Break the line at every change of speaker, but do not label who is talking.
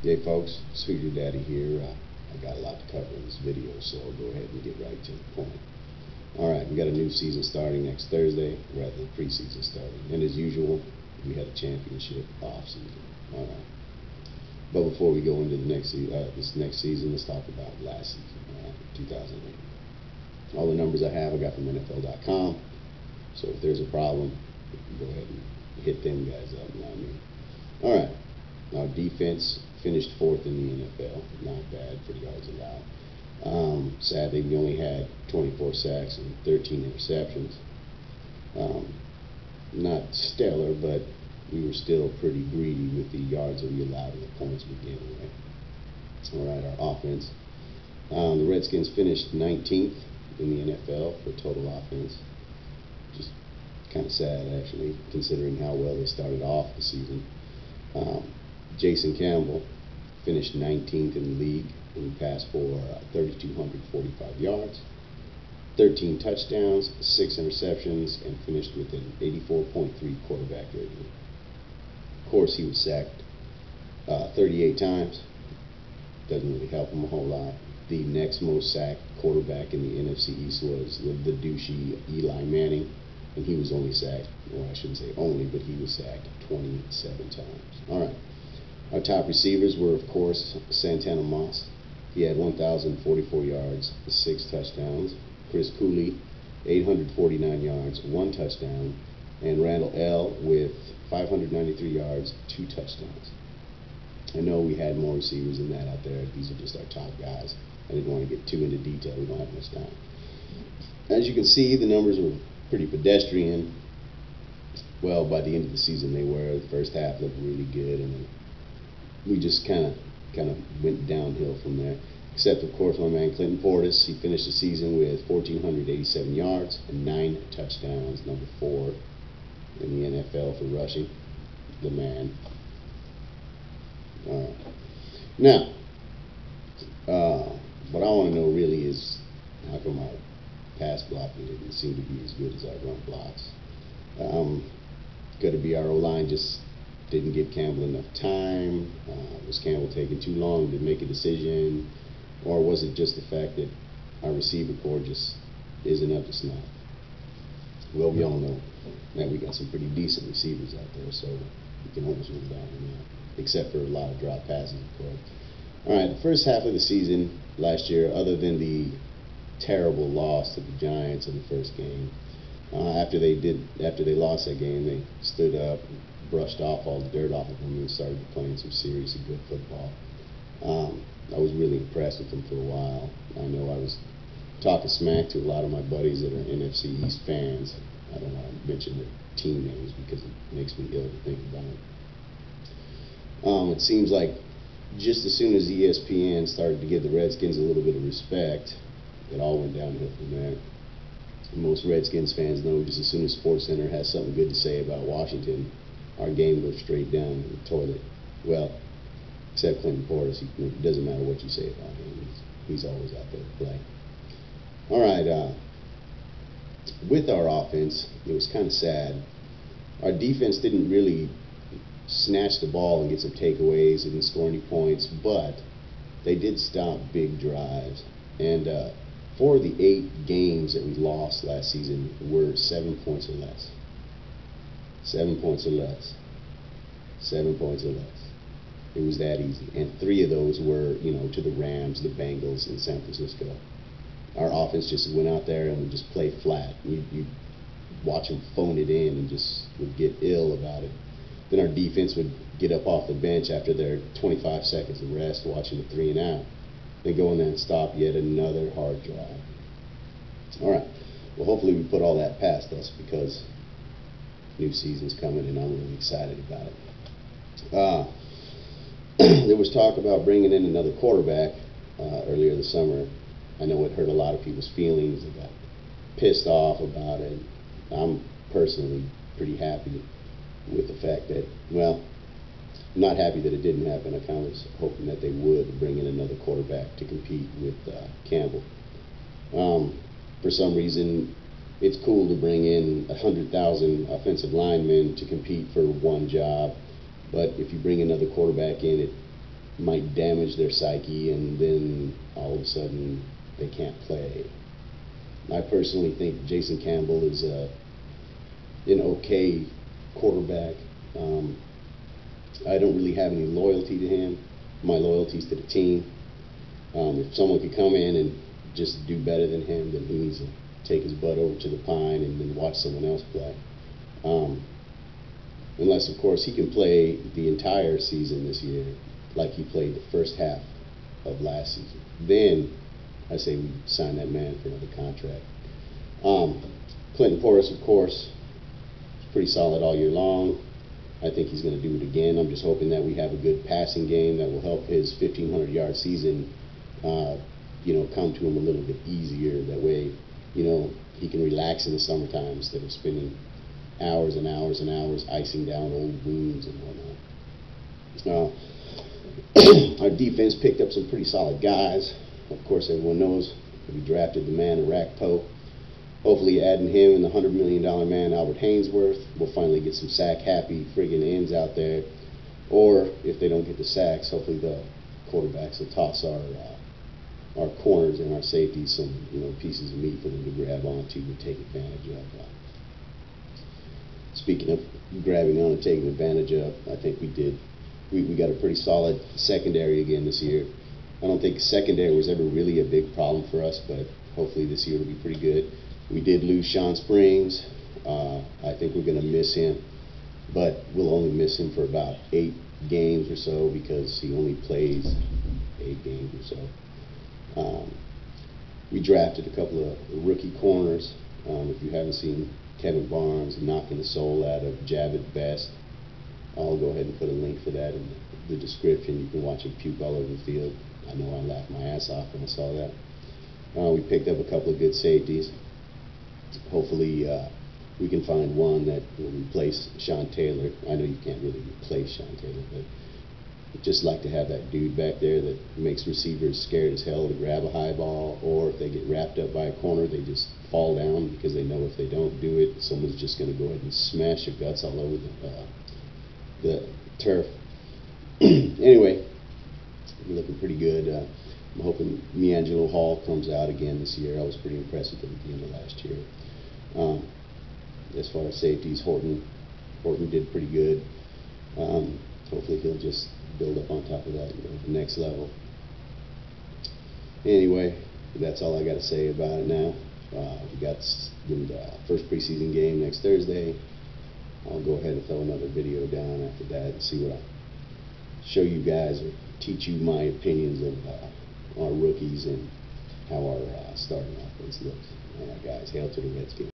Hey folks, Sweeter Daddy here. I got a lot to cover in this video, so I'll go ahead and get right to the point. Alright, we got a new season starting next Thursday, rather than preseason starting. And as usual, we had a championship off season. Alright. But before we go into the this next season, let's talk about last season, 2008. All the numbers I have I got from NFL.com, so if there's a problem, go ahead and hit them guys up, not me. Alright, our defense finished 4th in the NFL, not bad for yards allowed. Sadly, we only had 24 sacks and 13 interceptions. Not stellar, but we were still pretty greedy with the yards that we allowed and the points we gave away. Alright, our offense. The Redskins finished 19th in the NFL for total offense. Just kind of sad, actually, considering how well they started off the season. Jason Campbell finished 19th in the league, and he passed for 3,245 yards, 13 touchdowns, 6 interceptions, and finished with an 84.3 quarterback rating. Of course, he was sacked 38 times. Doesn't really help him a whole lot. The next most sacked quarterback in the NFC East was the douchey Eli Manning, and he was only sacked, well, I shouldn't say only, but he was sacked 27 times. All right. Our top receivers were, of course, Santana Moss. He had 1,044 yards, 6 touchdowns. Chris Cooley, 849 yards, 1 touchdown. And Randall L. with 593 yards, 2 touchdowns. I know we had more receivers than that out there. These are just our top guys. I didn't want to get too into detail. We don't have much time. As you can see, the numbers were pretty pedestrian. Well, by the end of the season, they were. The first half looked really good, and then we just kind of went downhill from there. Except, of course, my man Clinton Portis. He finished the season with 1,487 yards and 9 touchdowns, number 4 in the NFL for rushing. The man. Now, what I want to know really is how come our pass blocking didn't seem to be as good as our run blocks. Could it be our O-line just didn't give Campbell enough time? Was Campbell taking too long to make a decision? Or was it just the fact that our receiver corps just isn't up to snuff? Well, we all know that we got some pretty decent receivers out there, so we can almost rule down on that, except for a lot of drop passes, of course. Alright, the first half of the season last year, other than the terrible loss to the Giants in the first game, after they lost that game, they stood up, brushed off all the dirt off of them, and started playing some serious and good football. I was really impressed with them for a while. I know I was talking smack to a lot of my buddies that are NFC East fans. I don't want to mention their team names because it makes me ill to think about it. It seems like just as soon as ESPN started to give the Redskins a little bit of respect, it all went downhill from there. Most Redskins fans know just as soon as SportsCenter has something good to say about Washington, our game goes straight down the toilet. Well, except Clinton Portis. It doesn't matter what you say about him. He's always out there to play. All right. With our offense, it was kind of sad. Our defense didn't really snatch the ball and get some takeaways. They didn't score any points, but they did stop big drives. And 4 of the 8 games that we lost last season were 7 points or less. 7 points or less. 7 points or less. It was that easy. And 3 of those were, to the Rams, the Bengals, and San Francisco. Our offense just went out there and would just play flat. You'd watch them phone it in and just would get ill about it. Then our defense would get up off the bench after their 25 seconds of rest, watching the 3 and out. Then go in there and stop yet another hard drive. All right. Well, hopefully we put all that past us because new season's coming and I'm really excited about it. There was talk about bringing in another quarterback earlier this summer. I know it hurt a lot of people's feelings. They got pissed off about it. I'm personally pretty happy with the fact that, well, I'm not happy that it didn't happen. I kind of was hoping that they would bring in another quarterback to compete with Campbell. For some reason, it's cool to bring in 100,000 offensive linemen to compete for one job, but if you bring another quarterback in, it might damage their psyche, and then all of a sudden they can't play. I personally think Jason Campbell is an okay quarterback. I don't really have any loyalty to him. My loyalty is to the team. If someone could come in and just do better than him, then he needs to take his butt over to the Pine and then watch someone else play. Unless, of course, he can play the entire season this year like he played the first half of last season. Then I say we sign that man for another contract. Clinton Portis, of course, is pretty solid all year long. I think he's going to do it again. I'm just hoping that we have a good passing game that will help his 1,500-yard season, come to him a little bit easier. That way, he can relax in the summertime instead of spending hours and hours and hours icing down old wounds and whatnot. Our defense picked up some pretty solid guys. Of course, everyone knows we drafted the man, Arakpo. Hopefully, adding him and the $100 million man, Albert Haynesworth, we'll finally get some sack-happy friggin' ends out there. Or, if they don't get the sacks, hopefully the quarterbacks will toss our corners and our safeties some pieces of meat for them to grab onto and take advantage of. Speaking of grabbing on and taking advantage of, I think we got a pretty solid secondary again this year. I don't think secondary was ever really a big problem for us, but hopefully this year will be pretty good. We did lose Sean Springs. I think we're going to miss him, but we'll only miss him for about 8 games or so because he only plays 8 games or so. We drafted a couple of rookie corners. If you haven't seen Kevin Barnes knocking the soul out of Javid Best, I'll go ahead and put a link for that in the description. You can watch him puke all over the field. I know I laughed my ass off when I saw that. We picked up a couple of good safeties. Hopefully we can find one that will replace Sean Taylor. I know you can't really replace Sean Taylor, but I'd just like to have that dude back there that makes receivers scared as hell to grab a high ball, or if they get wrapped up by a corner, they just fall down because they know if they don't do it, someone's just going to go ahead and smash their guts all over the turf. Anyway, we're looking pretty good. I'm hoping Miangelo Hall comes out again this year. I was pretty impressed with him at the end of last year. As far as safeties, Horton did pretty good. Hopefully he'll just build up on top of that, the next level. Anyway, that's all I got to say about it now. We got the first preseason game next Thursday. I'll go ahead and throw another video down after that and see what I show you guys or teach you my opinions of our rookies and how our starting offense looks. All right, guys, hail to the Redskins.